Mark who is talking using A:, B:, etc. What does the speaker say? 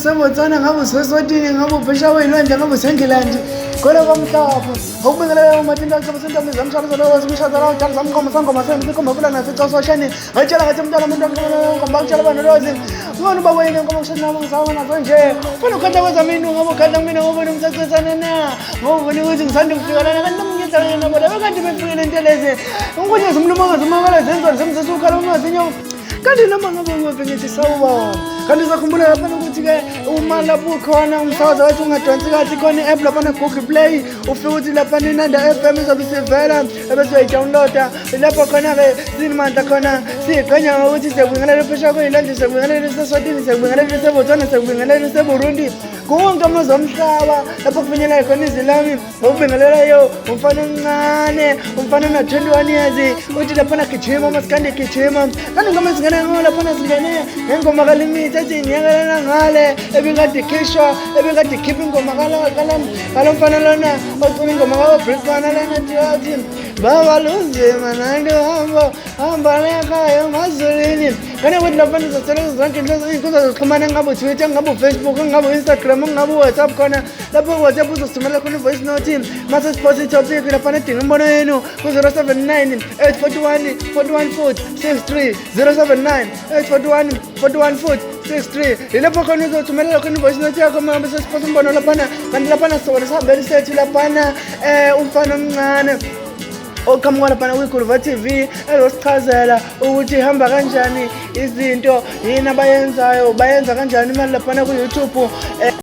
A: useBotswana, ngabe useSwatini, ngabe uphesheya kwey'lwandle, ngabe useNgilandi. Khona kwamhlapha awubingelela umathina xa sentombi zamshado lo zimshado la uthatha samqoma sangoma senu sikhomba kula nafica soshani ngitshela ngathi umntwana umuntu ngomba ngitshela bana lozi ngona uba wena ngoba ngishana nabo ngisawona sonje ufuna ukhanda kwezamini ngoba ukhanda mina ngoba umsetsetsana na ngoba ukuthi ngisanda ukufika lana kanti nomngizana nabo la kanti befikile into lezi ukuthi umlumo ngazimangala zenzo semzisa ukhala umazinyo kanti noma ngabe ngivengise sawubona kanti sakhumbula lapha ukuthi ke uma lapho ukhona umsakazo wathi ungadonsi kathi khona i-app lapha na Google Play ufike uthi lapha ninanda FM izobe sivela ebese uyayidownloada lapho khona ke sinimandla khona siqenya ukuthi sekubingelela phesheya kwey'lwandle sekubingelela eSwatini sekubingelela eSebotswana sekubingelela eSeburundi konke amazwe omhlaba lapho kufinyelela khona izwi lami ngokubingelelayo umfana omncane umfana ona-21 years uthi laphana gijima masikande gijima kanti ngoma zingane laphana zingane ngengoma kalimithi ethi niyekelela ngale ebikade ikhishwa ebikade ikhipha ingoma kalo mfana lona ocula ingoma kaBrisbane lena thiwathi baba lunzima nanti hamba lekhaya emazulwini kanti ukuthi laphana uzothola zonke iy'nkundla zokuxhumana ngabe uTwitter ngabe uFacebook ngabe u-Instagram ngabe u-WhatsApp khona lapho ku-WhatsApp uzosithumela khona i-voice note mase siphosa i-topic laphana edinga imbono yenu ku-079 841 41 63 079 841 41 63 yilapho khona uzothumelela khona i-voice note yakho mabe sesiphosa umbono laphana kanti laphana sona sihambele sethu laphana umfana omncane oqhamuka laphana kwiGuluva TV elosichazela ukuthi ihamba kanjani izinto yini abayenzayo bayenza kanjani imali laphana ku-YouTube